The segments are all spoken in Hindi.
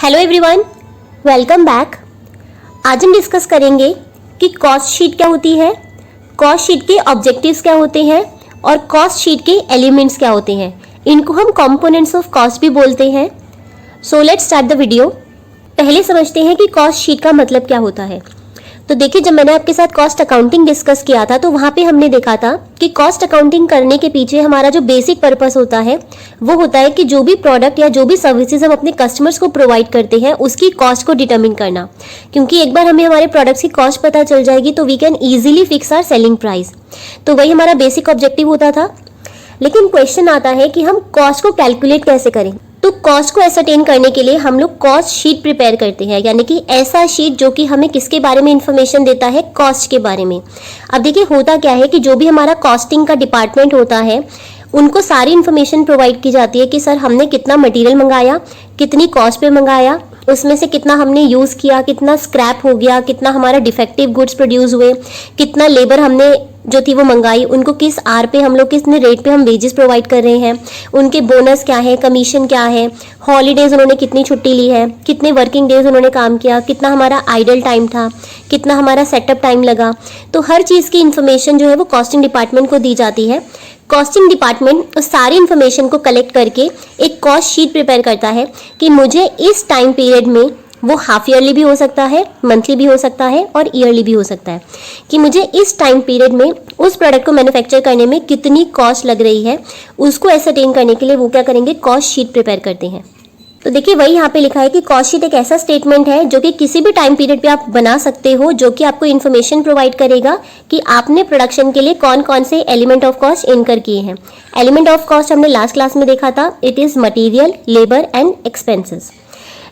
Hello everyone, welcome back. आज हम डिस्कस करेंगे कि कॉस्ट शीट क्या होती है, कॉस्ट शीट के ऑब्जेक्टिव्स क्या होते हैं और कॉस्ट शीट के एलिमेंट्स क्या होते हैं। इनको हम कंपोनेंट्स ऑफ कॉस्ट भी बोलते हैं। So let's start the video. पहले समझते हैं कि कॉस्ट शीट का मतलब क्या होता है। तो देखिए, जब मैंने आपके साथ कॉस्ट अकाउंटिंग डिस्कस किया था तो वहाँ पे हमने देखा था कि कॉस्ट अकाउंटिंग करने के पीछे हमारा जो बेसिक पर्पस होता है वो होता है कि जो भी प्रोडक्ट या जो भी सर्विसेज हम अपने कस्टमर्स को प्रोवाइड करते हैं उसकी कॉस्ट को डिटरमिन करना। क्योंकि एक बार हमें हमारे प्रोडक्ट्स की कॉस्ट पता चल जाएगी तो we can easily fix our selling price. तो वही हमारा बेसिक ऑब्जेक्टिव होता था। लेकिन क्वेश्चन आता है कि हम कॉस्ट को कैलकुलेट कैसे करें। तो कॉस्ट को एसरटेन करने के लिए हम लोग कॉस्ट शीट प्रिपेयर करते हैं, यानी कि ऐसा शीट जो कि हमें किसके बारे में इंफॉर्मेशन देता है, कॉस्ट के बारे में। अब देखिए, होता क्या है कि जो भी हमारा कॉस्टिंग का डिपार्टमेंट होता है उनको सारी इन्फॉर्मेशन प्रोवाइड की जाती है कि सर हमने कितना मटेरियल मंगाया, कितनी कॉस्ट पे मंगाया, उसमें से कितना हमने यूज़ किया, कितना स्क्रैप हो गया, कितना हमारा डिफेक्टिव गुड्स प्रोड्यूस हुए, कितना लेबर हमने जो थी वो मंगाई, उनको किस आर पे हम लोग कितने रेट पे हम वेजेस प्रोवाइड कर रहे हैं, उनके बोनस क्या है, कमीशन क्या है, हॉलीडेज उन्होंने कितनी छुट्टी ली है, कितने वर्किंग डेज उन्होंने काम किया, कितना हमारा आइडल टाइम था, कितना हमारा सेटअप टाइम लगा। तो हर चीज़ की इन्फॉर्मेशन जो है वो कॉस्टिंग डिपार्टमेंट को दी जाती है। कॉस्टिंग डिपार्टमेंट उस सारी इन्फॉर्मेशन को कलेक्ट करके एक कॉस्ट शीट प्रिपेयर करता है कि मुझे इस टाइम पीरियड में, वो हाफ ईयरली भी हो सकता है, मंथली भी हो सकता है और ईयरली भी हो सकता है, कि मुझे इस टाइम पीरियड में उस प्रोडक्ट को मैन्युफैक्चर करने में कितनी कॉस्ट लग रही है, उसको एसरटेन करने के लिए वो क्या करेंगे, कॉस्ट शीट प्रिपेयर करते हैं। तो देखिए, वही यहाँ पे लिखा है कि कॉस्ट शीट एक ऐसा स्टेटमेंट है जो कि किसी भी टाइम पीरियड पे आप बना सकते हो, जो कि आपको इन्फॉर्मेशन प्रोवाइड करेगा कि आपने प्रोडक्शन के लिए कौन कौन से एलिमेंट ऑफ कॉस्ट इनकर किए हैं। एलिमेंट ऑफ कॉस्ट हमने लास्ट क्लास में देखा था, it is material, labour and expenses.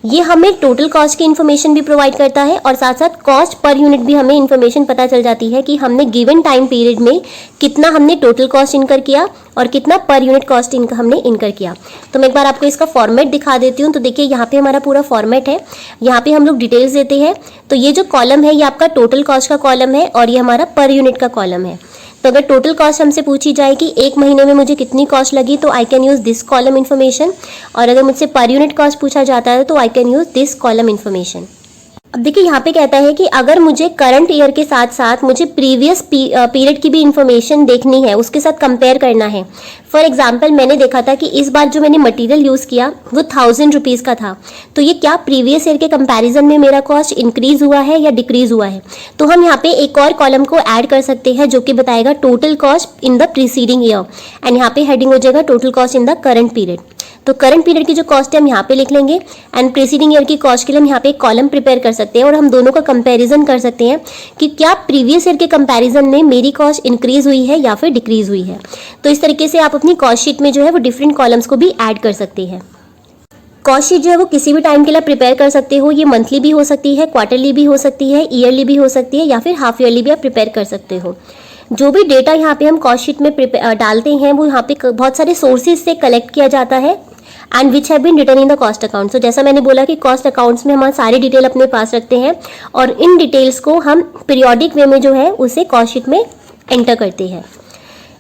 ये हमें टोटल कॉस्ट की इन्फॉर्मेशन भी प्रोवाइड करता है और साथ साथ कॉस्ट पर यूनिट भी हमें इन्फॉर्मेशन पता चल जाती है कि हमने गिवन टाइम पीरियड में कितना हमने टोटल कॉस्ट इनकर किया और कितना पर यूनिट कॉस्ट हमने इनकर किया। तो मैं एक बार आपको इसका फॉर्मेट दिखा देती हूँ। तो देखिए, यहाँ पे हमारा पूरा फॉर्मेट है। यहाँ पे हम लोग डिटेल्स देते हैं। तो ये जो कॉलम है ये आपका टोटल कॉस्ट का कॉलम है और ये हमारा पर यूनिट का कॉलम है। तो अगर टोटल कॉस्ट हमसे पूछी जाए कि एक महीने में मुझे कितनी कॉस्ट लगी तो I can use this column information, और अगर मुझसे पर यूनिट कॉस्ट पूछा जाता है तो I can use this column information. अब देखिए, यहाँ पे कहता है कि अगर मुझे करंट ईयर के साथ साथ मुझे प्रीवियस पीरियड की भी इन्फॉर्मेशन देखनी है, उसके साथ कंपेयर करना है। फॉर एग्जांपल, मैंने देखा था कि इस बार जो मैंने मटेरियल यूज़ किया वो 1000 रुपीज़ का था। तो ये क्या प्रीवियस ईयर के कंपैरिजन में मेरा कॉस्ट इंक्रीज हुआ है या डिक्रीज हुआ है। तो हम यहाँ पे एक और कॉलम को ऐड कर सकते हैं जो कि बताएगा total cost in the preceding year, and यहाँ पे हेडिंग हो जाएगा total cost in the current period. तो करंट पीरियड की जो कॉस्ट है हम यहाँ पे लिख लेंगे एंड प्रीसीडिंग ईयर की कॉस्ट के लिए हम यहाँ पे एक कॉलम प्रिपेयर कर सकते हैं और हम दोनों का कंपैरिजन कर सकते हैं कि क्या प्रीवियस ईयर के कंपैरिजन में मेरी कॉस्ट इंक्रीज हुई है या फिर डिक्रीज हुई है। तो इस तरीके से आप अपनी कॉस्ट शीट में जो है वो डिफरेंट कॉलम्स को भी ऐड कर सकते हैं। कॉस्ट शीट जो है वो किसी भी टाइम के लिए प्रिपेयर कर सकते हो। ये मंथली भी हो सकती है, क्वार्टरली भी हो सकती है, ईयरली भी हो सकती है या फिर हाफ ईयरली भी आप प्रिपेयर कर सकते हो। जो भी डेटा यहाँ पे हम कॉस्ट शीट में डालते हैं वो यहाँ पे बहुत सारे सोर्सेज से कलेक्ट किया जाता है and which have been written in the cost account. तो जैसा मैंने बोला कि कॉस्ट अकाउंट्स में हम सारी डिटेल अपने पास रखते हैं और इन डिटेल्स को हम पीरियोडिक वे में जो है उसे कॉस्ट शीट में एंटर करते हैं।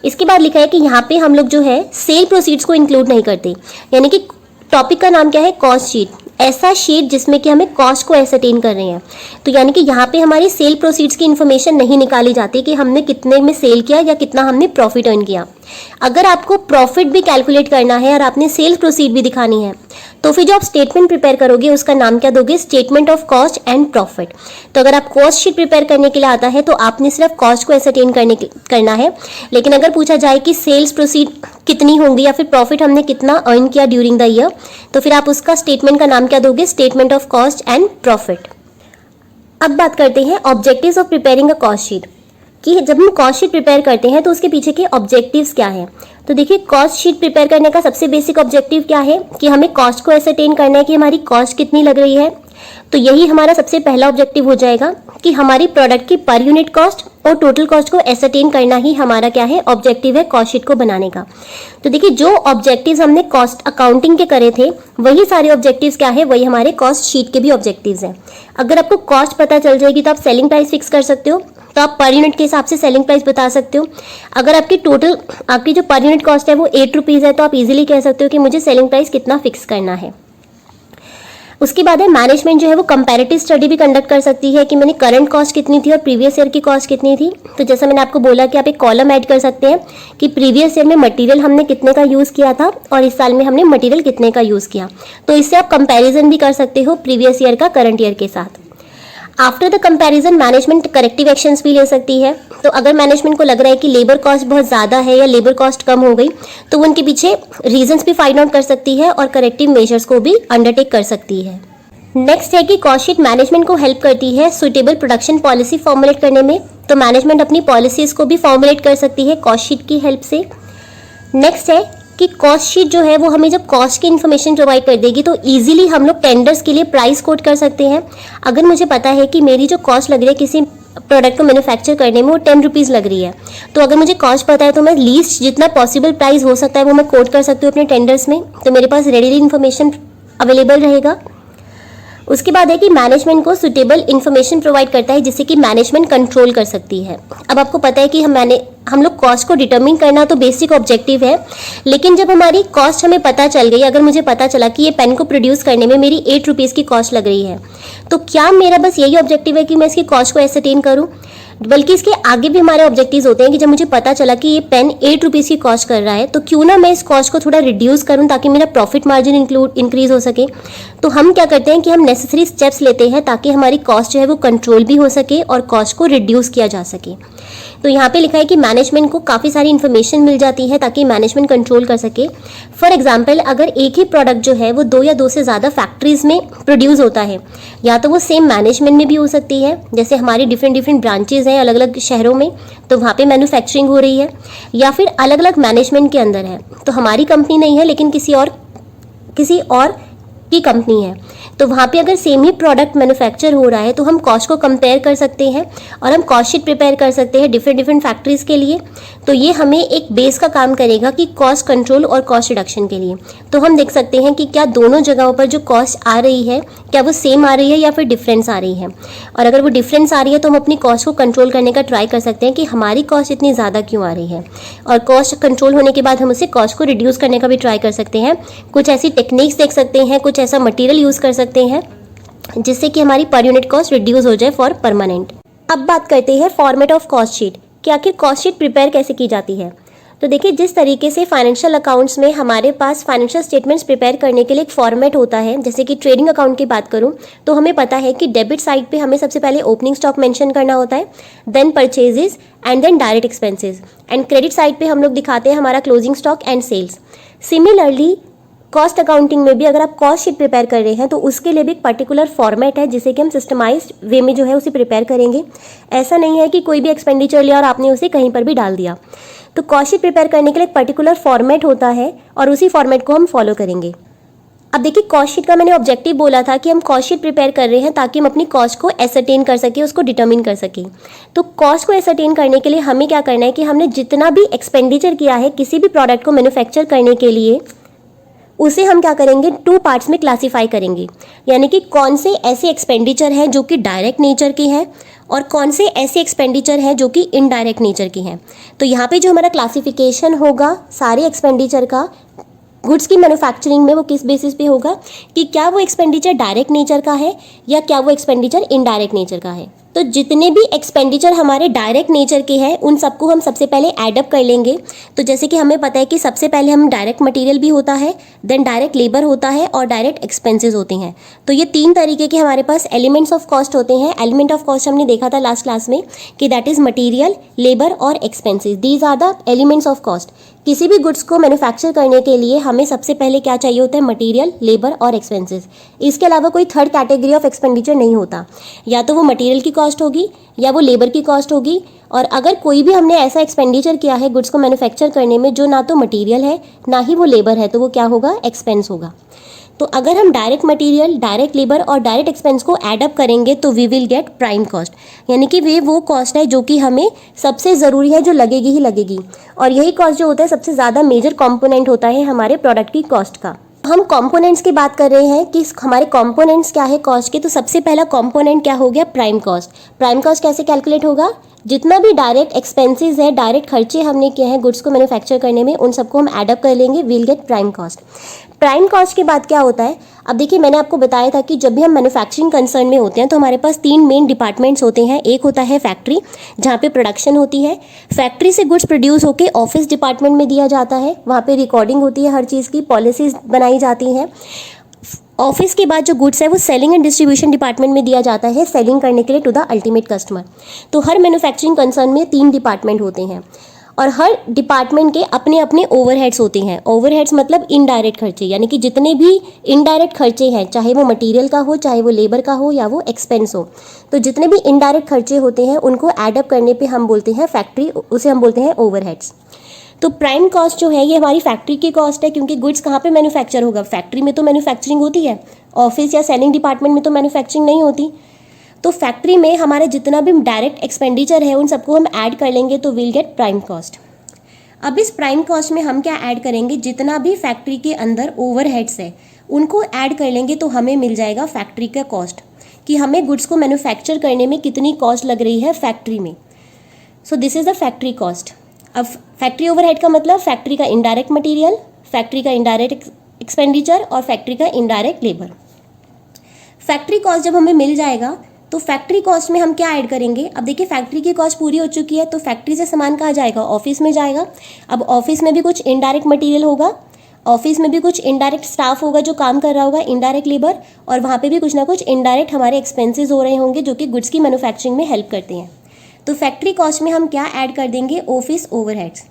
इसके बाद लिखा है कि यहाँ पे हम लोग जो है सेल प्रोसीड्स को इंक्लूड नहीं करते, यानी कि टॉपिक का नाम क्या है, कॉस्ट शीट। ऐसा शीट जिसमें कि हमें कॉस्ट को एसरटेन कर रहे हैं। तो यानी कि यहाँ पे हमारी सेल प्रोसीड्स की इन्फॉर्मेशन नहीं निकाली जाती कि हमने कितने में सेल किया या कितना हमने प्रॉफिट अर्न किया। अगर आपको प्रॉफिट भी कैलकुलेट करना है और आपने सेल प्रोसीड भी दिखानी है तो फिर जो आप स्टेटमेंट प्रिपेयर करोगे उसका नाम क्या दोगे, statement of cost and profit. तो अगर आप कॉस्ट शीट प्रिपेयर करने के लिए आता है तो आपने सिर्फ कॉस्ट को एसरटेन करना है। लेकिन अगर पूछा जाए कि सेल्स प्रोसीड कितनी होंगी या फिर प्रॉफिट हमने कितना अर्न किया ड्यूरिंग द ईयर, तो फिर आप उसका स्टेटमेंट का नाम क्या दोगे, statement of cost and profit. अब बात करते हैं objectives of preparing a cost sheet, कि जब हम कॉस्ट शीट प्रिपेयर करते हैं तो उसके पीछे के ऑब्जेक्टिव्स क्या हैं। तो देखिए, कॉस्ट शीट प्रिपेयर करने का सबसे बेसिक ऑब्जेक्टिव क्या है कि हमें कॉस्ट को एसरटेन करना है कि हमारी कॉस्ट कितनी लग रही है। तो यही हमारा सबसे पहला ऑब्जेक्टिव हो जाएगा कि हमारी प्रोडक्ट की पर यूनिट कॉस्ट और टोटल कॉस्ट को एसरटेन करना ही हमारा क्या है, ऑब्जेक्टिव है कॉस्ट शीट को बनाने का। तो देखिए, जो ऑब्जेक्टिव्स हमने कॉस्ट अकाउंटिंग के करे थे वही सारे ऑब्जेक्टिव्स क्या है, वही हमारे कॉस्ट शीट के भी ऑब्जेक्टिव्स हैं। अगर आपको कॉस्ट पता चल जाएगी तो आप सेलिंग प्राइस फिक्स कर सकते हो, तो आप पर यूनिट के हिसाब से सेलिंग प्राइस बता सकते हो। अगर आपकी जो पर यूनिट कॉस्ट है वो 8 रुपीज़ है तो आप इजीली कह सकते हो कि मुझे सेलिंग प्राइस कितना फिक्स करना है। उसके बाद है मैनेजमेंट जो है वो कंपैरेटिव स्टडी भी कंडक्ट कर सकती है कि मैंने करंट कॉस्ट कितनी थी और प्रीवियस ईयर की कॉस्ट कितनी थी। तो जैसा मैंने आपको बोला कि आप एक कॉलम ऐड कर सकते हैं कि प्रीवियस ईयर में मटेरियल हमने कितने का यूज़ किया था और इस साल में हमने मटेरियल कितने का यूज़ किया। तो इससे आप कंपैरिजन भी कर सकते हो प्रीवियस ईयर का करंट ईयर के साथ। After the comparison management corrective actions भी ले सकती है। तो अगर मैनेजमेंट को लग रहा है कि लेबर कॉस्ट बहुत ज़्यादा है या लेबर कॉस्ट कम हो गई, तो वो उनके पीछे रीजंस भी फाइंड आउट कर सकती है और करेक्टिव मेजर्स को भी अंडरटेक कर सकती है। नेक्स्ट है कि कॉस्ट शीट मैनेजमेंट को हेल्प करती है सुटेबल प्रोडक्शन पॉलिसी फॉर्मुलेट करने में। तो मैनेजमेंट अपनी पॉलिसीज़ को भी फॉर्मुलेट कर सकती है कॉस्ट शीट की हेल्प से। नेक्स्ट है कि कॉस्ट शीट जो है वो हमें जब कॉस्ट की इन्फॉर्मेशन प्रोवाइड कर देगी तो इजीली हम लोग टेंडर्स के लिए प्राइस कोट कर सकते हैं। अगर मुझे पता है कि मेरी जो कॉस्ट लग रही है किसी प्रोडक्ट को मैन्युफैक्चर करने में वो 10 रुपीज़ लग रही है, तो अगर मुझे कॉस्ट पता है तो मैं लीस्ट जितना पॉसिबल प्राइस हो सकता है वो मैं कोट कर सकती हूँ अपने टेंडर्स में। तो मेरे पास रेडीली इन्फॉर्मेशन अवेलेबल रहेगा। उसके बाद है कि मैनेजमेंट को सुटेबल इन्फॉर्मेशन प्रोवाइड करता है जिससे कि मैनेजमेंट कंट्रोल कर सकती है। अब आपको पता है कि हम लोग कॉस्ट को डिटरमिन करना तो बेसिक ऑब्जेक्टिव है, लेकिन जब हमारी कॉस्ट हमें पता चल गई, अगर मुझे पता चला कि ये पेन को प्रोड्यूस करने में मेरी 8 रुपीज़ की कॉस्ट लग रही है, तो क्या मेरा बस यही ऑब्जेक्टिव है कि मैं इसकी कॉस्ट को एसरटेन करूं, बल्कि इसके आगे भी हमारे ऑब्जेक्टिव्स होते हैं कि जब मुझे पता चला कि ये पेन 8 रुपीज़ की कॉस्ट कर रहा है तो क्यों ना मैं इस कॉस्ट को थोड़ा रिड्यूस करूं ताकि मेरा प्रॉफिट मार्जिन इंक्रीज हो सके। तो हम क्या करते हैं कि हम नेसेसरी स्टेप्स लेते हैं ताकि हमारी कॉस्ट जो है वो कंट्रोल भी हो सके और कॉस्ट को रिड्यूस किया जा सके। तो यहाँ पे लिखा है कि मैनेजमेंट को काफ़ी सारी इन्फॉर्मेशन मिल जाती है ताकि मैनेजमेंट कंट्रोल कर सके। फॉर एग्जांपल, अगर एक ही प्रोडक्ट जो है वो 2 या 2 से ज़्यादा फैक्ट्रीज में प्रोड्यूस होता है, या तो वो सेम मैनेजमेंट में भी हो सकती है, जैसे हमारी डिफरेंट ब्रांचेज हैं अलग अलग शहरों में, तो वहाँ पे मैन्युफैक्चरिंग हो रही है, या फिर अलग अलग मैनेजमेंट के अंदर है, तो हमारी कंपनी नहीं है लेकिन किसी और की कंपनी है, तो वहाँ पे अगर सेम ही प्रोडक्ट मैन्युफैक्चर हो रहा है तो हम कॉस्ट को कंपेयर कर सकते हैं और हम कॉस्ट शीट प्रिपेयर कर सकते हैं डिफरेंट फैक्ट्रीज़ के लिए। तो ये हमें एक बेस का काम करेगा कि कॉस्ट कंट्रोल और कॉस्ट रिडक्शन के लिए। तो हम देख सकते हैं कि क्या दोनों जगहों पर जो कॉस्ट आ रही है क्या वो सेम आ रही है या फिर डिफरेंस आ रही है, और अगर वो डिफरेंस आ रही है तो हम अपनी कॉस्ट को कंट्रोल करने का ट्राई कर सकते हैं कि हमारी कॉस्ट इतनी ज़्यादा क्यों आ रही है, और कॉस्ट कंट्रोल होने के बाद हम उसे कॉस्ट को रिड्यूस करने का भी ट्राई कर सकते हैं। कुछ ऐसी टेक्निक्स देख सकते हैं, कुछ ऐसा मटीरियल यूज़ कर सकते हैं जिससे कि हमारी पर यूनिट कॉस्ट रिड्यूस हो जाए फॉर परमानेंट। अब बात करते हैं फॉर्मेट ऑफ कॉस्ट शीट कि आखिर कॉस्ट शीट प्रिपेयर कैसे की जाती है। तो देखिए, जिस तरीके से फाइनेंशियल अकाउंट्स में हमारे पास फाइनेंशियल स्टेटमेंट्स प्रिपेयर करने के लिए एक फॉर्मेट होता है, जैसे कि ट्रेडिंग अकाउंट की बात करूं तो हमें पता है कि डेबिट साइड पे हमें सबसे पहले ओपनिंग स्टॉक मेंशन करना होता है, then purchases and then direct expenses, and credit side पे हम लोग दिखाते हैं हमारा closing stock and sales. Similarly cost accounting में भी अगर आप कॉस्ट शीट प्रिपेयर कर रहे हैं तो उसके लिए भी एक पर्टिकुलर फॉर्मेट है जिसे कि हम सिस्टमाइज्ड वे में जो है उसे प्रिपेयर करेंगे। ऐसा नहीं है कि कोई भी एक्सपेंडिचर लिया और आपने उसे कहीं पर भी डाल दिया। तो कॉस्ट शीट प्रिपेयर करने के लिए एक पर्टिकुलर फॉर्मेट होता है और उसी फॉर्मेट को हम फॉलो करेंगे। अब देखिए, कॉस्ट शीट का मैंने ऑब्जेक्टिव बोला था कि हम कॉस्ट शीट प्रिपेयर कर रहे हैं ताकि हम अपनी कॉस्ट को एसरटेन कर सकें, उसको डिटरमिन कर सकें। तो कॉस्ट को एसरटेन करने के लिए हमें क्या करना है कि हमने जितना भी एक्सपेंडिचर किया है किसी भी प्रोडक्ट को मैन्युफैक्चर करने के लिए, उसे हम क्या करेंगे, 2 पार्ट्स में क्लासीफाई करेंगे। यानी कि कौन से ऐसे एक्सपेंडिचर हैं जो कि डायरेक्ट नेचर के हैं और कौन से ऐसे एक्सपेंडिचर हैं जो कि इनडायरेक्ट नेचर के हैं। तो यहाँ पे जो हमारा क्लासिफिकेशन होगा सारे एक्सपेंडिचर का गुड्स की मैन्युफैक्चरिंग में, वो किस बेसिस पे होगा कि क्या वो एक्सपेंडिचर डायरेक्ट नेचर का है या क्या वो एक्सपेंडिचर इनडायरेक्ट नेचर का है। तो जितने भी एक्सपेंडिचर हमारे डायरेक्ट नेचर के हैं उन सबको हम सबसे पहले एडअप कर लेंगे। तो जैसे कि हमें पता है कि सबसे पहले हम डायरेक्ट मटेरियल भी होता है, देन डायरेक्ट लेबर होता है और डायरेक्ट एक्सपेंसेस होते हैं। तो ये 3 तरीके के हमारे पास एलिमेंट्स ऑफ कॉस्ट होते हैं। एलिमेंट ऑफ कॉस्ट हमने देखा था लास्ट क्लास में कि दैट इज मटीरियल, लेबर और expenses, these are the elements of cost. किसी भी गुड्स को मैन्युफैक्चर करने के लिए हमें सबसे पहले क्या चाहिए होता है, मटेरियल, लेबर और एक्सपेंसेस। इसके अलावा कोई थर्ड कैटेगरी ऑफ एक्सपेंडिचर नहीं होता, या तो वो मटेरियल की कॉस्ट होगी या वो लेबर की कॉस्ट होगी। और अगर कोई भी हमने ऐसा एक्सपेंडिचर किया है गुड्स को मैन्युफैक्चर करने में जो ना तो मटेरियल है ना ही वो लेबर है, तो वो क्या होगा, एक्सपेंस होगा। तो अगर हम डायरेक्ट मटेरियल, डायरेक्ट लेबर और डायरेक्ट एक्सपेंस को ऐड अप करेंगे तो we will get prime cost, यानी कि वे वो कॉस्ट है जो कि हमें सबसे ज़रूरी है, जो लगेगी ही लगेगी। और यही कॉस्ट जो होता है सबसे ज़्यादा मेजर कंपोनेंट होता है हमारे प्रोडक्ट की कॉस्ट का। हम कंपोनेंट्स की बात कर रहे हैं कि हमारे कंपोनेंट्स क्या है कॉस्ट के। तो सबसे पहला कंपोनेंट क्या हो गया, प्राइम कॉस्ट। प्राइम कॉस्ट कैसे कैलकुलेट होगा, जितना भी डायरेक्ट एक्सपेंसेस है, डायरेक्ट खर्चे हमने किए हैं गुड्स को मैन्युफैक्चर करने में, उन सबको हम ऐड अप कर लेंगे, will get prime cost. Prime cost के बाद क्या होता है, अब देखिए मैंने आपको बताया था कि जब भी हम मैन्युफैक्चरिंग कंसर्न में होते हैं तो हमारे पास 3 मेन डिपार्टमेंट्स होते हैं। एक होता है फैक्ट्री, जहाँ पे प्रोडक्शन होती है। फैक्ट्री से गुड्स प्रोड्यूस होकर ऑफिस डिपार्टमेंट में दिया जाता है, वहाँ पे रिकॉर्डिंग होती है हर चीज़ की, पॉलिसीज बनाई जाती हैं। ऑफिस के बाद जो गुड्स है वो सेलिंग एंड डिस्ट्रीब्यूशन डिपार्टमेंट में दिया जाता है, सेलिंग करने के लिए टू द अल्टीमेट कस्टमर। तो हर मैन्युफैक्चरिंग कंसर्न में 3 डिपार्टमेंट होते हैं और हर डिपार्टमेंट के अपने अपने ओवरहेड्स होते हैं। ओवरहेड्स मतलब इनडायरेक्ट खर्चे, यानी कि जितने भी इनडायरेक्ट खर्चे हैं, चाहे वो मटेरियल का हो, चाहे वो लेबर का हो या वो एक्सपेंस हो, तो जितने भी इनडायरेक्ट खर्चे होते हैं उनको एड अप करने पे हम बोलते हैं फैक्ट्री, उसे हम बोलते हैं ओवरहेड्स। तो प्राइम कॉस्ट जो है ये हमारी फैक्ट्री की कॉस्ट है, क्योंकि गुड्स कहाँ पे मैन्युफैक्चर होगा, फैक्ट्री में तो मैन्युफैक्चरिंग होती है, ऑफिस या सेलिंग डिपार्टमेंट में तो मैन्युफैक्चरिंग नहीं होती। तो फैक्ट्री में हमारे जितना भी डायरेक्ट एक्सपेंडिचर है उन सबको हम ऐड कर लेंगे तो विल गेट प्राइम कॉस्ट। अब इस प्राइम कॉस्ट में हम क्या ऐड करेंगे, जितना भी फैक्ट्री के अंदर ओवरहेड्स है उनको ऐड कर लेंगे तो हमें मिल जाएगा फैक्ट्री का कॉस्ट, कि हमें गुड्स को मैन्युफैक्चर करने में कितनी कॉस्ट लग रही है फैक्ट्री में। सो this is the factory cost. अब फैक्ट्री ओवरहेड का मतलब फैक्ट्री का इनडायरेक्ट मटेरियल, फैक्ट्री का इनडायरेक्ट एक्सपेंडिचर और फैक्ट्री का इनडायरेक्ट लेबर। फैक्ट्री कॉस्ट जब हमें मिल जाएगा तो फैक्ट्री कॉस्ट में हम क्या ऐड करेंगे। अब देखिए फैक्ट्री की कॉस्ट पूरी हो चुकी है तो फैक्ट्री से सामान कहाँ जाएगा, ऑफिस में जाएगा। अब ऑफिस में भी कुछ इनडायरेक्ट मटेरियल होगा, ऑफिस में भी कुछ इनडायरेक्ट स्टाफ होगा जो काम कर रहा होगा, इनडायरेक्ट लेबर, और वहाँ पे भी कुछ ना कुछ इनडायरेक्ट हमारे एक्सपेंसेस हो रहे होंगे जो कि गुड्स की मैन्युफैक्चरिंग में हेल्प करते हैं। तो फैक्ट्री कॉस्ट में हम क्या ऐड कर देंगे, ऑफिस ओवरहेड्स।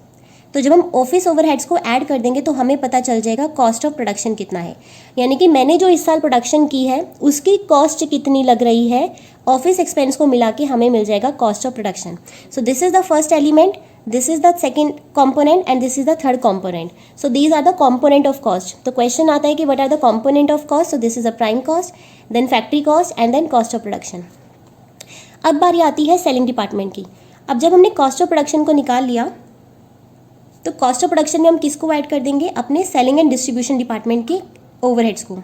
तो जब हम ऑफिस ओवरहेड्स को ऐड कर देंगे तो हमें पता चल जाएगा कॉस्ट ऑफ प्रोडक्शन कितना है, यानी कि मैंने जो इस साल प्रोडक्शन की है उसकी कॉस्ट कितनी लग रही है, ऑफिस एक्सपेंस को मिला के हमें मिल जाएगा cost of production. So this is the first element, this is the second component and this is the third component. So these are the component of cost. तो क्वेश्चन आता है कि what are the component of cost. So this is the prime cost, then factory cost and then cost of production. अब बारी आती है सेलिंग डिपार्टमेंट की। अब जब हमने कॉस्ट ऑफ प्रोडक्शन को निकाल लिया तो कॉस्ट ऑफ प्रोडक्शन में हम किसको ऐड कर देंगे, अपने सेलिंग एंड डिस्ट्रीब्यूशन डिपार्टमेंट के ओवरहेड्स को।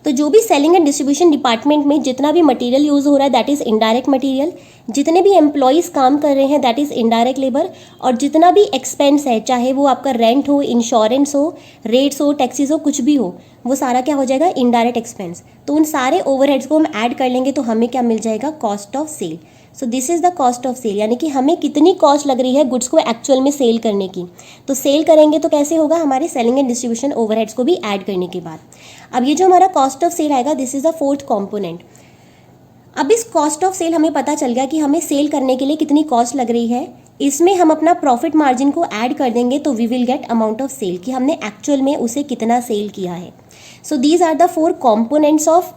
तो जो भी सेलिंग एंड डिस्ट्रीब्यूशन डिपार्टमेंट में जितना भी मटेरियल यूज़ हो रहा है दैट इज़ इनडायरेक्ट मटेरियल, जितने भी एम्प्लॉयज़ काम कर रहे हैं दैट इज़ इनडायरेक्ट लेबर, और जितना भी एक्सपेंस है चाहे वो आपका रेंट हो, इंश्योरेंस हो, रेट्स हो, टैक्सेस हो, कुछ भी हो, वो सारा क्या हो जाएगा, इनडायरेक्ट एक्सपेंस। तो उन सारे ओवरहेड्स को हम ऐड कर लेंगे तो हमें क्या मिल जाएगा, cost of sale. So this is the cost of sale, यानी कि हमें कितनी कॉस्ट लग रही है गुड्स को एक्चुअल में सेल करने की। तो सेल करेंगे तो कैसे होगा, हमारे सेलिंग एंड डिस्ट्रीब्यूशन ओवरहेड्स को भी ऐड करने के बाद। अब ये जो हमारा कॉस्ट ऑफ सेल आएगा this is the fourth component. अब इस कॉस्ट ऑफ सेल हमें पता चल गया कि हमें सेल करने के लिए कितनी कॉस्ट लग रही है, इसमें हम अपना प्रॉफिट मार्जिन को ऐड कर देंगे तो we will get amount of sale, कि हमने एक्चुअल में उसे कितना सेल किया है। So these are the 4 components of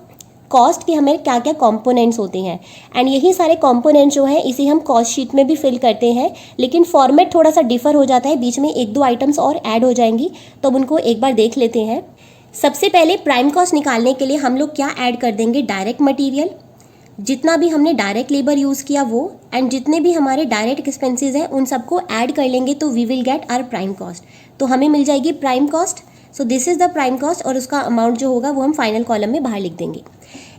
cost, कि हमें क्या क्या कंपोनेंट्स होते हैं। एंड यही सारे कंपोनेंट्स जो है इसे हम कॉस्ट शीट में भी फिल करते हैं, लेकिन फॉर्मेट थोड़ा सा डिफर हो जाता है, बीच में 1-2 आइटम्स और ऐड हो जाएंगी, तो अब उनको एक बार देख लेते हैं। सबसे पहले प्राइम कॉस्ट निकालने के लिए हम लोग क्या ऐड कर देंगे, डायरेक्ट मटीरियल, जितना भी हमने डायरेक्ट लेबर यूज़ किया वो, एंड जितने भी हमारे डायरेक्ट एक्सपेंसेस हैं उन सबको ऐड कर लेंगे तो we will get our prime cost. तो हमें मिल जाएगी prime cost. So this is the prime cost, और उसका अमाउंट जो होगा वो हम फाइनल कॉलम में बाहर लिख देंगे।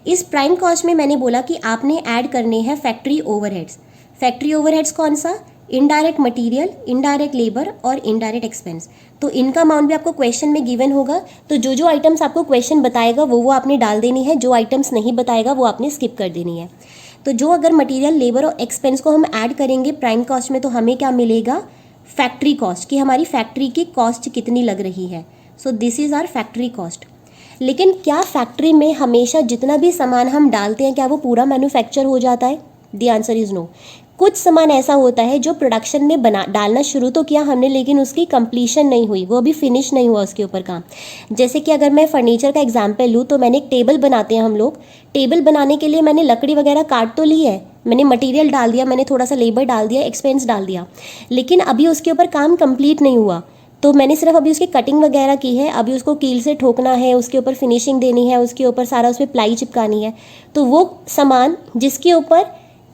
इस प्राइम कॉस्ट में मैंने बोला कि आपने ऐड करने हैं फैक्ट्री ओवरहेड्स। फैक्ट्री ओवरहेड्स कौन सा, इनडायरेक्ट मटेरियल, इनडायरेक्ट लेबर और इनडायरेक्ट एक्सपेंस। तो इनका अमाउंट भी आपको क्वेश्चन में गिवन होगा, तो जो जो आइटम्स आपको क्वेश्चन बताएगा वो आपने डाल देनी है, जो आइटम्स नहीं बताएगा वो आपने स्किप कर देनी है। तो जो अगर मटेरियल, लेबर और एक्सपेंस को हम ऐड करेंगे प्राइम कॉस्ट में तो हमें क्या मिलेगा, फैक्ट्री कॉस्ट, कि हमारी फैक्ट्री की कॉस्ट कितनी लग रही है। So this is our factory cost. लेकिन क्या फैक्ट्री में हमेशा जितना भी सामान हम डालते हैं क्या वो पूरा मैन्युफैक्चर हो जाता है, द आंसर इज़ नो। कुछ सामान ऐसा होता है जो प्रोडक्शन में डालना शुरू तो किया हमने लेकिन उसकी कंप्लीशन नहीं हुई, वो अभी फिनिश नहीं हुआ उसके ऊपर काम। जैसे कि अगर मैं फर्नीचर का एग्जांपल लूँ तो मैंने एक टेबल बनाते हैं हम लोग, टेबल बनाने के लिए मैंने लकड़ी वगैरह काट तो ली है, मैंने मटेरियल डाल दिया, मैंने थोड़ा सा लेबर डाल दिया, एक्सपेंस डाल दिया, लेकिन अभी उसके ऊपर काम कंप्लीट नहीं हुआ। तो मैंने सिर्फ अभी उसकी कटिंग वगैरह की है, अभी उसको कील से ठोकना है, उसके ऊपर फिनिशिंग देनी है, उसके ऊपर सारा उस पर प्लाई चिपकानी है। तो वो सामान जिसके ऊपर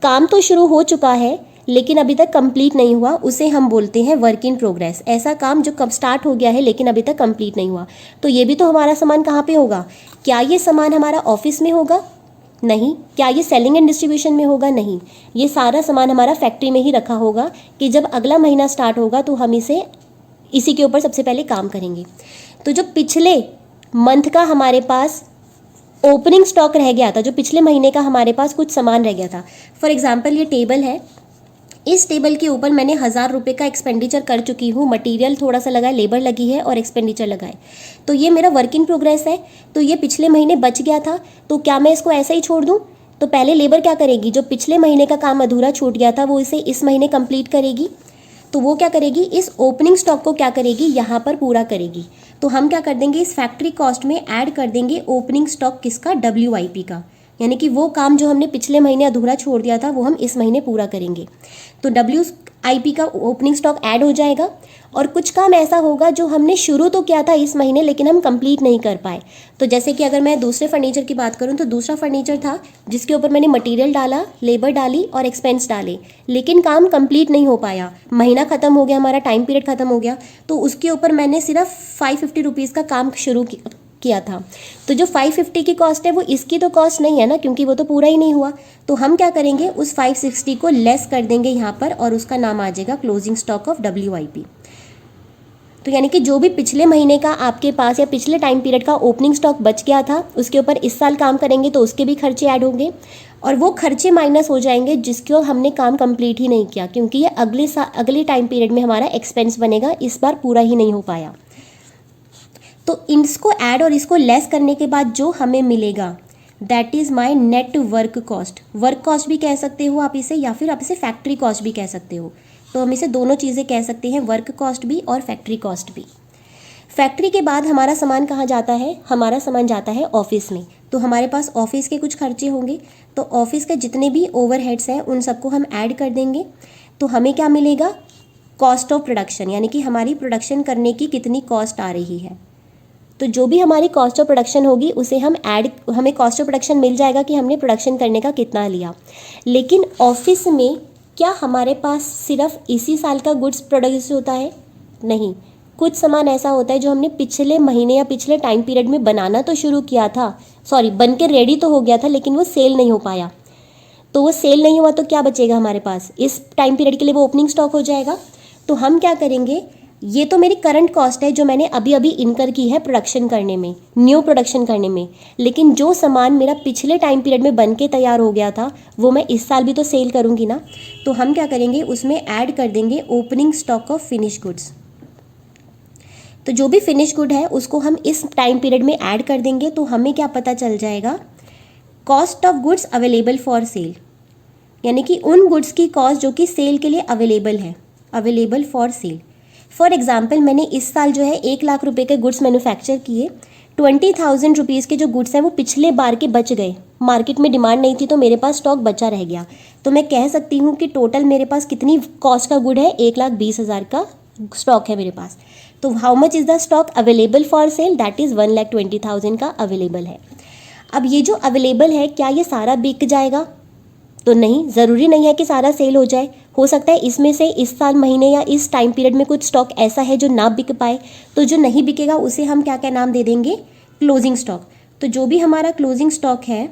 काम तो शुरू हो चुका है लेकिन अभी तक कंप्लीट नहीं हुआ उसे हम बोलते हैं वर्क इन प्रोग्रेस। ऐसा काम जो कब स्टार्ट हो गया है लेकिन अभी तक कंप्लीट नहीं हुआ। तो ये भी तो हमारा सामान कहाँ पे होगा, क्या ये सामान हमारा ऑफिस में होगा, नहीं। क्या ये सेलिंग एंड डिस्ट्रीब्यूशन में होगा, नहीं। ये सारा सामान हमारा फैक्ट्री में ही रखा होगा कि जब अगला महीना स्टार्ट होगा तो हम इसी के ऊपर सबसे पहले काम करेंगे। तो जो पिछले मंथ का हमारे पास ओपनिंग स्टॉक रह गया था, जो पिछले महीने का हमारे पास कुछ सामान रह गया था। फॉर एग्जाम्पल ये टेबल है, इस टेबल के ऊपर मैंने 1000 रुपये का एक्सपेंडिचर कर चुकी हूँ, मटेरियल थोड़ा सा लगा है, लेबर लगी है और एक्सपेंडिचर लगा है, तो ये मेरा वर्क इन प्रोग्रेस है। तो ये पिछले महीने बच गया था, तो क्या मैं इसको ऐसा ही छोड़ दूँ? तो पहले लेबर क्या करेगी, जो पिछले महीने का काम अधूरा छूट गया था वो इसे इस महीने कंप्लीट करेगी। तो वो क्या करेगी, इस ओपनिंग स्टॉक को क्या करेगी, यहाँ पर पूरा करेगी। तो हम क्या कर देंगे, इस फैक्ट्री कॉस्ट में ऐड कर देंगे ओपनिंग स्टॉक किसका, WIP का, यानी कि वो काम जो हमने पिछले महीने अधूरा छोड़ दिया था वो हम इस महीने पूरा करेंगे। तो WIP का ओपनिंग स्टॉक ऐड हो जाएगा। और कुछ काम ऐसा होगा जो हमने शुरू तो किया था इस महीने लेकिन हम कंप्लीट नहीं कर पाए। तो जैसे कि अगर मैं दूसरे फर्नीचर की बात करूं तो दूसरा फर्नीचर था जिसके ऊपर मैंने मटेरियल डाला, लेबर डाली और एक्सपेंस डाले, लेकिन काम कंप्लीट नहीं हो पाया, महीना ख़त्म हो गया, हमारा टाइम पीरियड ख़त्म हो गया, तो उसके ऊपर मैंने सिर्फ 550 रुपीज़ का काम शुरू किया था। तो जो 550 की कॉस्ट है वो इसकी तो कॉस्ट नहीं है ना, क्योंकि वो तो पूरा ही नहीं हुआ। तो हम क्या करेंगे, उस 560 को लेस कर देंगे यहाँ पर और उसका नाम आ जाएगा क्लोजिंग स्टॉक ऑफ WIP। तो यानी कि जो भी पिछले महीने का आपके पास या पिछले टाइम पीरियड का ओपनिंग स्टॉक बच गया था उसके ऊपर इस साल काम करेंगे तो उसके भी खर्चे ऐड होंगे और वो खर्चे माइनस हो जाएंगे जिसको हमने काम कंप्लीट ही नहीं किया, क्योंकि ये अगले टाइम पीरियड में हमारा एक्सपेंस बनेगा, इस बार पूरा ही नहीं हो पाया। तो इसको ऐड और इसको लेस करने के बाद जो हमें मिलेगा that is my net work cost. Work cost भी कह सकते हो आप इसे, या फिर आप इसे फैक्ट्री कॉस्ट भी कह सकते हो। तो हम इसे दोनों चीज़ें कह सकते हैं, वर्क कॉस्ट भी और फैक्ट्री कॉस्ट भी। फैक्ट्री के बाद हमारा सामान कहाँ जाता है, हमारा सामान जाता है ऑफिस में। तो हमारे पास ऑफिस के कुछ खर्चे होंगे, तो ऑफिस के जितने भी ओवरहेड्स हैं उन सबको हम ऐड कर देंगे। तो हमें क्या मिलेगा, कॉस्ट ऑफ प्रोडक्शन, यानी कि हमारी प्रोडक्शन करने की कितनी कॉस्ट आ रही है। तो जो भी हमारी कॉस्ट ऑफ प्रोडक्शन होगी उसे हमें कॉस्ट ऑफ प्रोडक्शन मिल जाएगा कि हमने प्रोडक्शन करने का कितना लिया। लेकिन ऑफिस में क्या हमारे पास सिर्फ इसी साल का गुड्स प्रोड्यूस होता है? नहीं, कुछ सामान ऐसा होता है जो हमने पिछले महीने या पिछले टाइम पीरियड में बनाना तो शुरू किया था, बन के रेडी तो हो गया था लेकिन वो सेल नहीं हो पाया। तो वो सेल नहीं हुआ तो क्या बचेगा हमारे पास, इस टाइम पीरियड के लिए वो ओपनिंग स्टॉक हो जाएगा। तो हम क्या करेंगे, ये तो मेरी करंट कॉस्ट है जो मैंने अभी अभी इनकर की है प्रोडक्शन करने में, न्यू प्रोडक्शन करने में, लेकिन जो सामान मेरा पिछले टाइम पीरियड में बन के तैयार हो गया था वो मैं इस साल भी तो सेल करूँगी ना। तो हम क्या करेंगे, उसमें ऐड कर देंगे opening stock of finish goods. तो जो भी फिनिश गुड है उसको हम इस टाइम पीरियड में ऐड कर देंगे। तो हमें क्या पता चल जाएगा, cost of goods available for sale, यानी कि उन गुड्स की कॉस्ट जो कि सेल के लिए अवेलेबल है, available for sale. For example मैंने इस साल जो है 1 लाख रुपए के गुड्स मैन्युफैक्चर किए, 20,000 रुपीज़ के जो गुड्स हैं वो पिछले बार के बच गए, मार्केट में डिमांड नहीं थी तो मेरे पास स्टॉक बचा रह गया। तो मैं कह सकती हूँ कि टोटल मेरे पास कितनी कॉस्ट का गुड है, 1,20,000 का स्टॉक है मेरे पास। तो how much is the stock available for sale, that is 1,20,000 का अवेलेबल है। अब ये जो अवेलेबल है क्या ये सारा बिक जाएगा? तो नहीं, ज़रूरी नहीं है कि सारा सेल हो जाए। हो सकता है इसमें से इस साल महीने या इस टाइम पीरियड में कुछ स्टॉक ऐसा है जो ना बिक पाए, तो जो नहीं बिकेगा उसे हम क्या क्या नाम दे देंगे, क्लोजिंग स्टॉक। तो जो भी हमारा क्लोजिंग स्टॉक है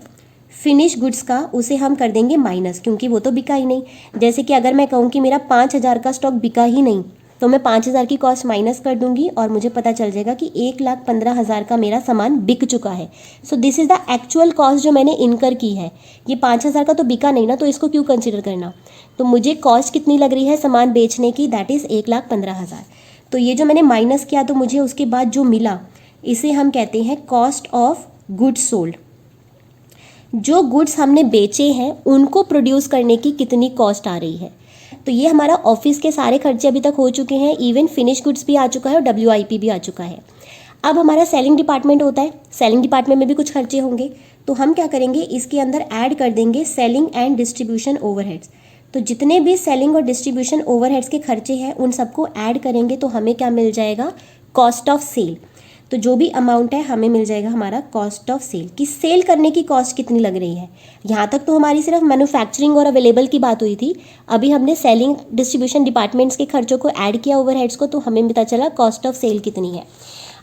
फिनिश गुड्स का उसे हम कर देंगे माइनस, क्योंकि वो तो बिका ही नहीं। जैसे कि अगर मैं कहूँ कि मेरा 5,000 का स्टॉक बिका ही नहीं तो मैं 5,000 की कॉस्ट माइनस कर दूंगी और मुझे पता चल जाएगा कि 1,15,000 का मेरा सामान बिक चुका है। So this is the actual cost जो मैंने इनकर की है। ये 5,000 का तो बिका नहीं ना, तो इसको क्यों कंसिडर करना। तो मुझे कॉस्ट कितनी लग रही है सामान बेचने की, दैट इज़ 1,15,000। तो ये जो मैंने माइनस किया तो मुझे उसके बाद जो मिला इसे हम कहते हैं कॉस्ट ऑफ गुड्स सोल्ड। जो गुड्स हमने बेचे हैं उनको प्रोड्यूस करने की कितनी कॉस्ट आ रही है। तो ये हमारा ऑफिस के सारे खर्चे अभी तक हो चुके हैं, इवन फिनिश गुड्स भी आ चुका है और WIP भी आ चुका है। अब हमारा सेलिंग डिपार्टमेंट होता है, सेलिंग डिपार्टमेंट में भी कुछ खर्चे होंगे। तो हम क्या करेंगे, इसके अंदर ऐड कर देंगे सेलिंग एंड डिस्ट्रीब्यूशन ओवरहेड्स। तो जितने भी सेलिंग और डिस्ट्रीब्यूशन ओवरहेड्स के खर्चे हैं उन सबको ऐड करेंगे तो हमें क्या मिल जाएगा, कॉस्ट ऑफ सेल। तो जो भी अमाउंट है हमें मिल जाएगा हमारा कॉस्ट ऑफ सेल, कि सेल करने की कॉस्ट कितनी लग रही है। यहाँ तक तो हमारी सिर्फ मैन्युफैक्चरिंग और अवेलेबल की बात हुई थी, अभी हमने सेलिंग डिस्ट्रीब्यूशन डिपार्टमेंट्स के खर्चों को ऐड किया ओवरहेड्स को, तो हमें पता चला कॉस्ट ऑफ सेल कितनी है।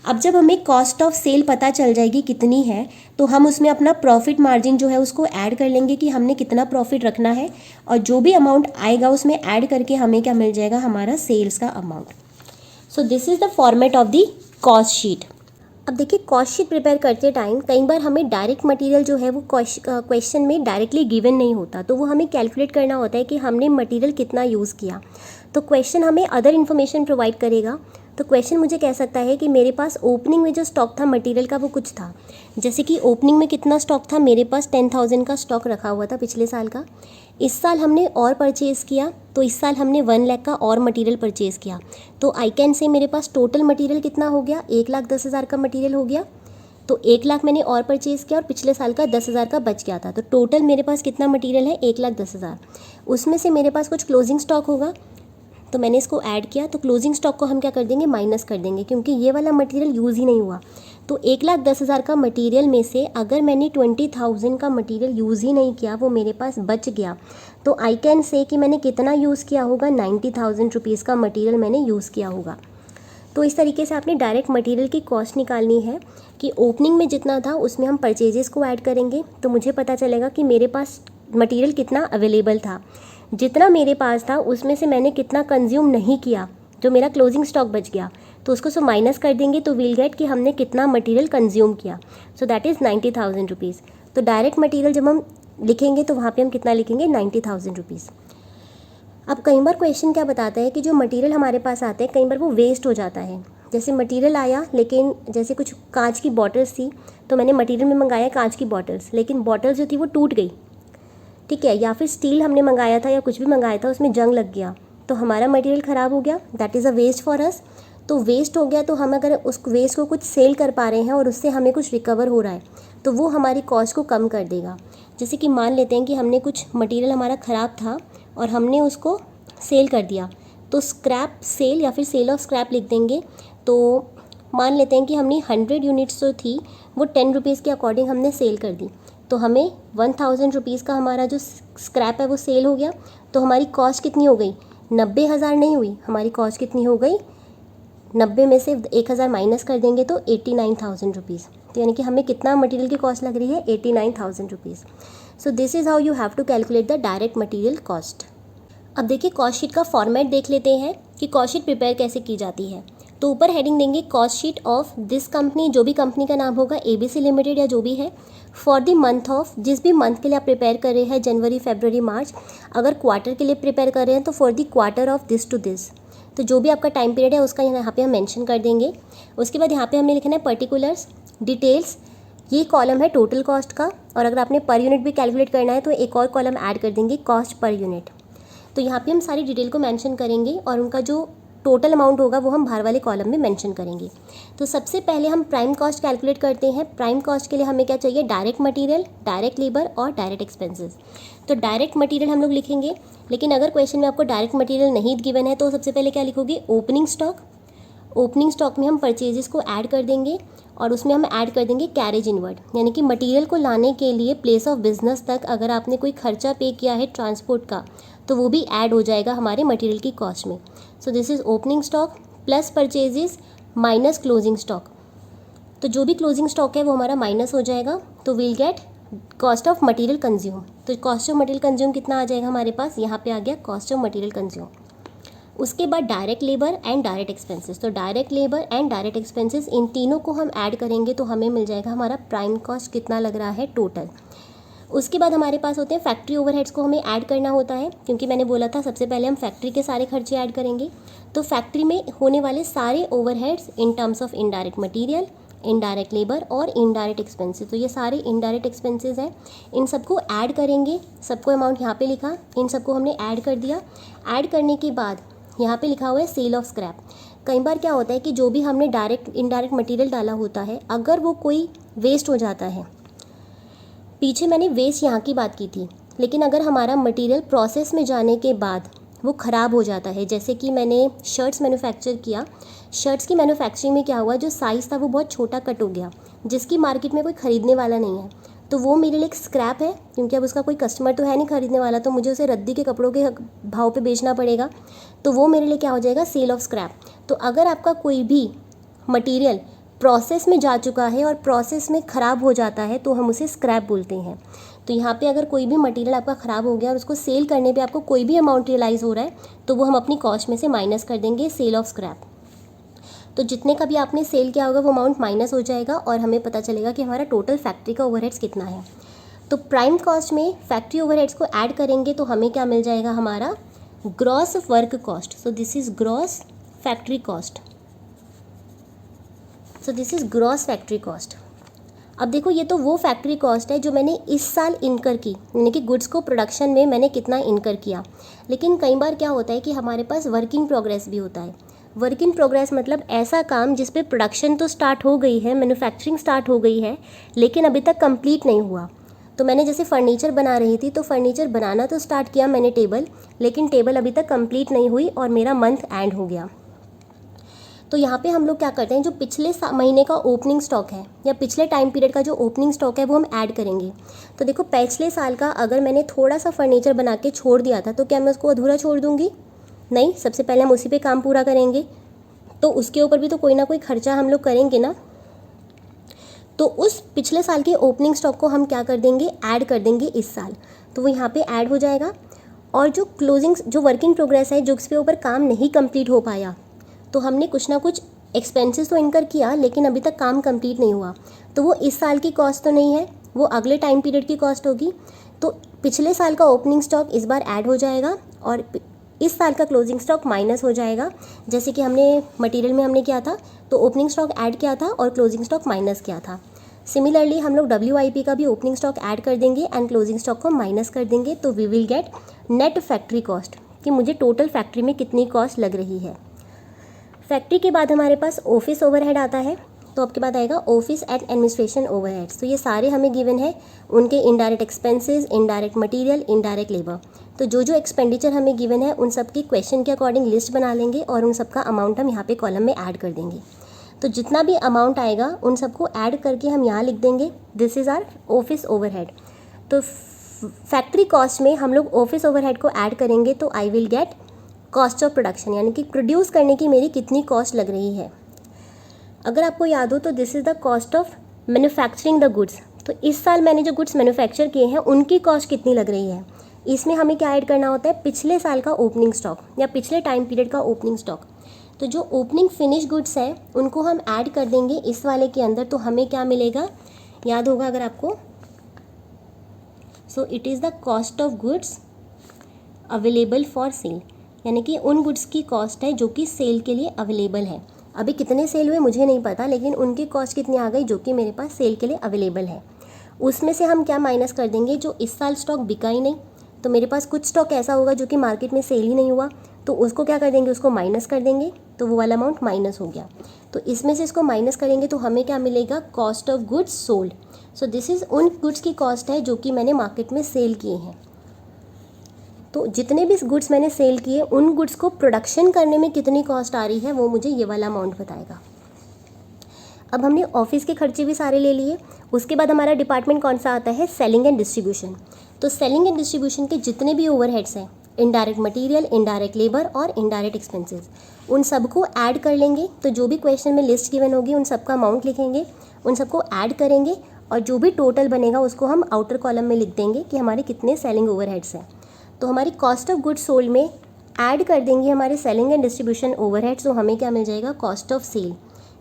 अब जब हमें कॉस्ट ऑफ सेल पता चल जाएगी कितनी है तो हम उसमें अपना प्रॉफिट मार्जिन जो है उसको ऐड कर लेंगे कि हमने कितना प्रॉफिट रखना है, और जो भी अमाउंट आएगा उसमें ऐड करके हमें क्या मिल जाएगा, हमारा सेल्स का amount. So this is the format of the cost sheet. अब देखिए कॉस्ट शीट प्रिपेयर करते टाइम कई बार हमें डायरेक्ट मटेरियल जो है वो क्वेश्चन में डायरेक्टली गिवन नहीं होता, तो वो हमें कैलकुलेट करना होता है कि हमने मटेरियल कितना यूज़ किया। तो क्वेश्चन हमें अदर इन्फॉर्मेशन प्रोवाइड करेगा। तो क्वेश्चन मुझे कह सकता है कि मेरे पास ओपनिंग में जो स्टॉक था मटेरियल का वो कुछ था, जैसे कि ओपनिंग में कितना स्टॉक था, मेरे पास 10,000 का स्टॉक रखा हुआ था पिछले साल का। इस साल हमने और परचेज़ किया, तो इस साल हमने 1 लाख का और मटेरियल परचेज़ किया। तो आई कैन से मेरे पास टोटल मटेरियल कितना हो गया, 1,10,000 का मटेरियल हो गया। तो 1 लाख मैंने और परचेज़ किया और पिछले साल का 10,000 का बच गया था। तो टोटल मेरे पास कितना मटेरियल है, 1,10,000। उसमें से मेरे पास कुछ क्लोजिंग स्टॉक होगा, तो मैंने इसको ऐड किया। तो क्लोजिंग स्टॉक को हम क्या कर देंगे, माइनस कर देंगे, क्योंकि ये वाला मटेरियल यूज़ ही नहीं हुआ। तो 1,10,000 का मटेरियल में से अगर मैंने 20,000 का मटेरियल यूज़ ही नहीं किया, वो मेरे पास बच गया, तो आई कैन से कि मैंने कितना यूज़ किया होगा, 90,000 रुपीज़ का मटेरियल मैंने यूज़ किया होगा। तो इस तरीके से आपने डायरेक्ट मटेरियल की कॉस्ट निकालनी है कि ओपनिंग में जितना था उसमें हम परचेजेस को ऐड करेंगे, तो मुझे पता चलेगा कि मेरे पास मटेरियल कितना अवेलेबल था। जितना मेरे पास था उसमें से मैंने कितना कंज्यूम नहीं किया, जो मेरा क्लोजिंग स्टॉक बच गया, तो उसको सब माइनस कर देंगे, तो वील गेट कि हमने कितना मटेरियल कंज्यूम किया। So that is 90,000 rupees. तो डायरेक्ट मटेरियल जब हम लिखेंगे तो वहाँ पे हम कितना लिखेंगे, 90,000 रुपीज़। अब कई बार क्वेश्चन क्या बताता है कि जो मटेरियल हमारे पास आता है कई बार वो वेस्ट हो जाता है। जैसे मटेरियल आया, लेकिन जैसे कुछ कांच की बॉटल्स थी, तो मैंने मटेरियल में मंगाया कांच की बॉटल्स, लेकिन बॉटल जो थी वो टूट गई, ठीक है, या फिर स्टील हमने मंगाया था या कुछ भी मंगाया था उसमें जंग लग गया, तो हमारा मटेरियल ख़राब हो गया। That is a waste for us. तो वेस्ट हो गया, तो हम अगर उस वेस्ट को कुछ सेल कर पा रहे हैं और उससे हमें कुछ रिकवर हो रहा है, तो वो हमारी कॉस्ट को कम कर देगा। जैसे कि मान लेते हैं कि हमने कुछ मटेरियल हमारा ख़राब था और हमने उसको सेल कर दिया, तो स्क्रैप सेल या फिर सेल ऑफ स्क्रैप लिख देंगे। तो मान लेते हैं कि हमने 100 यूनिट्स जो थी वो 10 रुपीज़ के अकॉर्डिंग हमने सेल कर दी, तो हमें 1,000 रुपीज़ का हमारा जो स्क्रैप है वो सेल हो गया। तो हमारी कॉस्ट कितनी हो गई, 90,000 नहीं हुई, हमारी कॉस्ट कितनी हो गई, 90 में से 1,000 माइनस कर देंगे तो 89,000 रुपीज़। तो यानी कि हमें कितना मटेरियल की कॉस्ट लग रही है, 89,000 rupees. So this is how you have to calculate the direct material cost. अब देखिए कॉस्ट शीट का फॉर्मेट देख लेते हैं कि कॉस्ट शीट प्रिपेयर कैसे की जाती है। तो ऊपर हेडिंग देंगे cost sheet of this company, जो भी कंपनी का नाम होगा, ABC लिमिटेड या जो भी है, फॉर द मंथ ऑफ, जिस भी मंथ के लिए आप प्रिपेयर कर रहे हैं, जनवरी, फरवरी, मार्च। अगर क्वार्टर के लिए प्रिपेयर कर रहे हैं तो for the quarter of this to this. तो जो भी आपका टाइम पीरियड है उसका यहाँ पे हम मेंशन कर देंगे। उसके बाद यहाँ पे हमें लिखना है पर्टिकुलर्स, डिटेल्स, ये कॉलम है टोटल कॉस्ट का, और अगर आपने पर यूनिट भी कैलकुलेट करना है तो एक और कॉलम ऐड कर देंगे, कॉस्ट पर यूनिट। तो यहाँ पे हम सारी डिटेल को मेंशन करेंगे और उनका जो टोटल अमाउंट होगा वो हम बाहर वाले कॉलम में मेंशन करेंगे। तो सबसे पहले हम प्राइम कॉस्ट कैलकुलेट करते हैं। प्राइम कॉस्ट के लिए हमें क्या चाहिए, डायरेक्ट मटेरियल, डायरेक्ट लेबर और डायरेक्ट एक्सपेंसेस। तो डायरेक्ट मटेरियल हम लोग लिखेंगे, लेकिन अगर क्वेश्चन में आपको डायरेक्ट मटेरियल नहीं गिवन है तो सबसे पहले क्या लिखोगे, ओपनिंग स्टॉक। ओपनिंग स्टॉक में हम परचेजेस को ऐड कर देंगे और उसमें हम ऐड कर देंगे कैरेज इनवर्ड, यानी कि मटेरियल को लाने के लिए प्लेस ऑफ बिजनेस तक अगर आपने कोई खर्चा पे किया है ट्रांसपोर्ट का, तो वो भी ऐड हो जाएगा हमारे मटेरियल की कॉस्ट में। सो this is opening stock plus purchases minus closing stock. तो जो भी क्लोजिंग स्टॉक है वो हमारा माइनस हो जाएगा, तो we'll get cost of material consume. तो कॉस्ट ऑफ मटेरियल कंज्यूम कितना आ जाएगा हमारे पास, यहाँ पे आ गया कॉस्ट ऑफ मटेरियल कंज्यूम। उसके बाद direct labour and direct expenses. तो direct labour and direct expenses, इन तीनों को हम ऐड करेंगे तो हमें मिल जाएगा हमारा प्राइम कॉस्ट कितना लग रहा है टोटल। उसके बाद हमारे पास होते हैं फैक्ट्री ओवरहेड्स को हमें ऐड करना होता है, क्योंकि मैंने बोला था सबसे पहले हम फैक्ट्री के सारे खर्चे ऐड करेंगे। तो फैक्ट्री में होने वाले सारे overheads in terms of indirect material, indirect labour और इनडायरेक्ट एक्सपेंसेस, तो ये सारे इनडायरेक्ट एक्सपेंसेस हैं, इन सबको ऐड करेंगे। सबको अमाउंट यहाँ पे लिखा, इन सबको हमने ऐड कर दिया। ऐड करने के बाद यहाँ पे लिखा हुआ है सेल ऑफ स्क्रैप। कई बार क्या होता है कि जो भी हमने डायरेक्ट इनडायरेक्ट मटेरियल डाला होता है, अगर वो कोई वेस्ट हो जाता है, पीछे मैंने वेस्ट यहाँ की बात की थी, लेकिन अगर हमारा मटेरियल प्रोसेस में जाने के बाद वो ख़राब हो जाता है, जैसे कि मैंने शर्ट्स मैन्युफैक्चर किया, शर्ट्स की मैन्युफैक्चरिंग में क्या हुआ, जो साइज़ था वो बहुत छोटा कट हो गया, जिसकी मार्केट में कोई ख़रीदने वाला नहीं है, तो वो मेरे लिए एक स्क्रैप है, क्योंकि अब उसका कोई कस्टमर तो है नहीं खरीदने वाला, तो मुझे उसे रद्दी के कपड़ों के भाव पे बेचना पड़ेगा, तो वो मेरे लिए क्या हो जाएगा, सेल ऑफ स्क्रैप। तो अगर आपका कोई भी मटेरियल प्रोसेस में जा चुका है और प्रोसेस में ख़राब हो जाता है तो हम उसे स्क्रैप बोलते हैं। तो यहाँ पे अगर कोई भी मटेरियल आपका ख़राब हो गया और उसको सेल करने पे आपको कोई भी अमाउंट रियलाइज़ हो रहा है, तो वो हम अपनी कॉस्ट में से माइनस कर देंगे, सेल ऑफ स्क्रैप। तो जितने का भी आपने सेल किया होगा वो अमाउंट माइनस हो जाएगा और हमें पता चलेगा कि हमारा टोटल फैक्ट्री का ओवरहेड्स कितना है। तो प्राइम कॉस्ट में फैक्ट्री ओवरहेड्स को ऐड करेंगे तो हमें क्या मिल जाएगा, हमारा gross work cost. So this is gross factory cost. So this is gross factory cost. अब देखो ये तो वो फैक्ट्री कॉस्ट है जो मैंने इस साल इनकर की, यानी कि गुड्स को प्रोडक्शन में मैंने कितना इनकर किया। लेकिन कई बार क्या होता है कि हमारे पास वर्क इन प्रोग्रेस भी होता है। वर्क इन प्रोग्रेस मतलब ऐसा काम जिस पे प्रोडक्शन तो स्टार्ट हो गई है, मैन्युफैक्चरिंग स्टार्ट हो गई है, लेकिन अभी तक कंप्लीट नहीं हुआ। तो मैंने जैसे फर्नीचर बना रही थी, तो फर्नीचर बनाना तो स्टार्ट किया मैंने टेबल, लेकिन टेबल अभी तक कंप्लीट नहीं हुई और मेरा मंथ एंड हो गया। तो यहाँ पे हम लोग क्या करते हैं, जो पिछले महीने का ओपनिंग स्टॉक है या पिछले टाइम पीरियड का जो ओपनिंग स्टॉक है वो हम ऐड करेंगे। तो देखो पिछले साल का अगर मैंने थोड़ा सा फर्नीचर बना के छोड़ दिया था तो क्या मैं उसको अधूरा छोड़ दूँगी? नहीं, सबसे पहले हम उसी पे काम पूरा करेंगे। तो उसके ऊपर भी तो कोई ना कोई खर्चा हम लोग करेंगे ना। तो उस पिछले साल के ओपनिंग स्टॉक को हम क्या कर देंगे, ऐड कर देंगे इस साल। तो वो यहाँ पे ऐड हो जाएगा। और जो क्लोजिंग, जो वर्किंग प्रोग्रेस है, जो उसके ऊपर काम नहीं कंप्लीट हो पाया, तो हमने कुछ ना कुछ एक्सपेंसेस तो इनकर किया लेकिन अभी तक काम कंप्लीट नहीं हुआ, तो वो इस साल की कॉस्ट तो नहीं है, वो अगले टाइम पीरियड की कॉस्ट होगी। तो पिछले साल का ओपनिंग स्टॉक इस बार ऐड हो जाएगा और इस साल का क्लोजिंग स्टॉक माइनस हो जाएगा। जैसे कि हमने मटेरियल में हमने किया था, तो ओपनिंग स्टॉक ऐड किया था और क्लोजिंग स्टॉक माइनस किया था। सिमिलरली हम लोग WIP का भी ओपनिंग स्टॉक ऐड कर देंगे एंड क्लोजिंग स्टॉक को माइनस कर देंगे। तो we will get net factory cost, कि मुझे टोटल फैक्ट्री में कितनी कॉस्ट लग रही है। फैक्ट्री के बाद हमारे पास ऑफिस ओवरहेड आता है। तो आपके बाद आएगा ऑफिस एंड एडमिनिस्ट्रेशन ओवरहेड्स। तो ये सारे हमें गिवन है, उनके indirect expenses, indirect material, indirect labour. तो जो जो एक्सपेंडिचर हमें गिवन है उन सब की क्वेश्चन के अकॉर्डिंग लिस्ट बना लेंगे और उन सब का अमाउंट हम यहाँ पे कॉलम में ऐड कर देंगे। तो जितना भी अमाउंट आएगा उन सबको ऐड करके हम यहाँ लिख देंगे, this is our office overhead. तो फैक्ट्री कॉस्ट में हम लोग ऑफिस ओवरहेड को ऐड करेंगे तो I will get cost of production, यानी कि प्रोड्यूस करने की मेरी कितनी कॉस्ट लग रही है। अगर आपको याद हो तो this is the cost of manufacturing the goods. तो इस साल मैंने जो गुड्स मैन्युफैक्चर किए हैं उनकी कॉस्ट कितनी लग रही है। इसमें हमें क्या ऐड करना होता है, पिछले साल का ओपनिंग स्टॉक या पिछले टाइम पीरियड का ओपनिंग स्टॉक। तो जो ओपनिंग फिनिश गुड्स हैं उनको हम ऐड कर देंगे इस वाले के अंदर। तो हमें क्या मिलेगा, याद होगा अगर आपको, so it is the cost of goods available for sale, यानी कि उन गुड्स की कॉस्ट है जो कि सेल के लिए अवेलेबल है। अभी कितने सेल हुए मुझे नहीं पता, लेकिन उनकी कॉस्ट कितनी आ गई जो कि मेरे पास सेल के लिए अवेलेबल है। उसमें से हम क्या माइनस कर देंगे, जो इस साल स्टॉक बिका ही नहीं, तो मेरे पास कुछ स्टॉक ऐसा होगा जो कि मार्केट में सेल ही नहीं हुआ, तो उसको क्या कर देंगे, उसको माइनस कर देंगे। तो वो वाला अमाउंट माइनस हो गया। तो इसमें से इसको माइनस करेंगे तो हमें क्या मिलेगा, cost of goods sold. So this is उन गुड्स की कॉस्ट है जो कि मैंने मार्केट में सेल किए हैं। तो जितने भी गुड्स मैंने सेल किए उन गुड्स को प्रोडक्शन करने में कितनी कॉस्ट आ रही है वो मुझे ये वाला अमाउंट बताएगा। अब हमने ऑफिस के खर्चे भी सारे ले लिए। उसके बाद हमारा डिपार्टमेंट कौन सा आता है, सेलिंग एंड डिस्ट्रीब्यूशन। तो सेलिंग एंड डिस्ट्रीब्यूशन के जितने भी ओवरहेड्स हैं, इनडायरेक्ट मटेरियल, इनडायरेक्ट लेबर और इनडायरेक्ट एक्सपेंसेस, उन सबको ऐड कर लेंगे। तो जो भी क्वेश्चन में लिस्ट गिवन होगी उन सबका अमाउंट लिखेंगे, उन सबको ऐड करेंगे और जो भी टोटल बनेगा उसको हम आउटर कॉलम में लिख देंगे कि हमारे कितने सेलिंग ओवरहेड्स हैं। तो हमारी कॉस्ट ऑफ गुड्स सोल्ड में ऐड कर देंगे हमारे सेलिंग एंड डिस्ट्रीब्यूशन ओवरहेड्स। तो हमें क्या मिल जाएगा, कॉस्ट ऑफ सेल,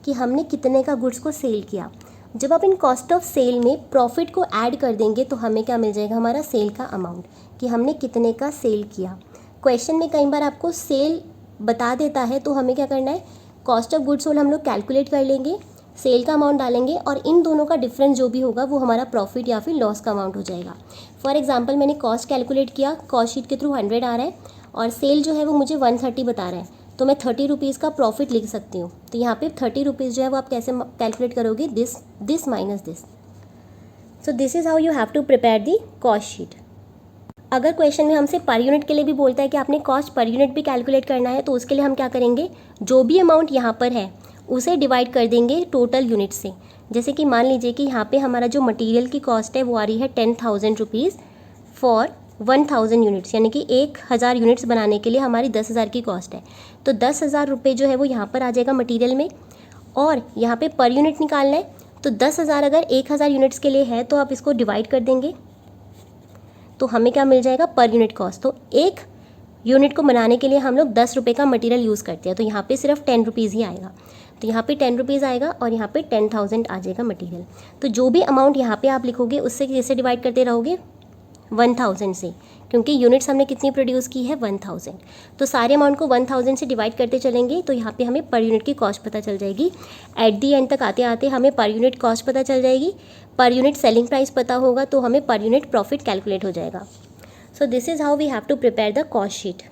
कि हमने कितने का गुड्स को सेल किया। जब आप इन कॉस्ट ऑफ सेल में प्रॉफिट को ऐड कर देंगे तो हमें क्या मिल जाएगा, हमारा सेल का अमाउंट, कि हमने कितने का सेल किया। क्वेश्चन में कई बार आपको सेल बता देता है तो हमें क्या करना है, कॉस्ट ऑफ गुड्स सोल्ड हम लोग कैलकुलेट कर लेंगे, सेल का अमाउंट डालेंगे और इन दोनों का डिफरेंस जो भी होगा वो हमारा प्रॉफिट या फिर लॉस का अमाउंट हो जाएगा। फॉर एग्जांपल मैंने कॉस्ट कैलकुलेट किया, कॉस्ट शीट के थ्रू 100 आ रहा है और सेल जो है वो मुझे 130 बता रहा है, तो मैं 30 रुपीज़ का प्रॉफिट लिख सकती हूँ। तो यहाँ पे 30 रुपीज़ जो है वो आप कैसे कैलकुलेट करोगे, this minus this. So this is how you have to prepare the cost sheet. अगर क्वेश्चन में हमसे पर यूनिट के लिए भी बोलता है कि आपने कॉस्ट पर यूनिट भी कैलकुलेट करना है, तो उसके लिए हम क्या करेंगे, जो भी अमाउंट यहाँ पर है उसे डिवाइड कर देंगे टोटल यूनिट से। जैसे कि मान लीजिए कि यहाँ पे हमारा जो मटेरियल की कॉस्ट है वो आ रही है 10,000 रुपीज़ फॉर 1000 यूनिट्स, यानी कि 1000 यूनिट्स बनाने के लिए हमारी 10,000 की कॉस्ट है। तो 10,000 रुपये जो है वो यहाँ पर आ जाएगा मटेरियल में, और यहाँ पे पर यूनिट निकालना है। तो 10,000 अगर 1000 यूनिट्स के लिए है तो आप इसको डिवाइड कर देंगे तो हमें क्या मिल जाएगा, पर यूनिट कॉस्ट। तो एक यूनिट को बनाने के लिए हम लोग 10 रुपये का मटेरियल यूज़ करते हैं, तो यहाँ पे सिर्फ 10 रुपीज़ ही आएगा। तो यहाँ पे 10 रुपीज़ आएगा और यहाँ पे 10,000 आ जाएगा मटेरियल। तो जो भी अमाउंट यहाँ पे आप लिखोगे उससे कैसे डिवाइड करते रहोगे, 1000 से, क्योंकि यूनिट्स हमने कितनी प्रोड्यूस की है, 1000। तो सारे अमाउंट को 1000 से डिवाइड करते चलेंगे तो यहाँ पे हमें पर यूनिट की कॉस्ट पता चल जाएगी। एट दी एंड तक आते आते हमें पर यूनिट कॉस्ट पता चल जाएगी, पर यूनिट सेलिंग प्राइस पता होगा तो हमें पर यूनिट प्रॉफिट कैलकुलेट हो जाएगा। So this is how we have to prepare the cost sheet.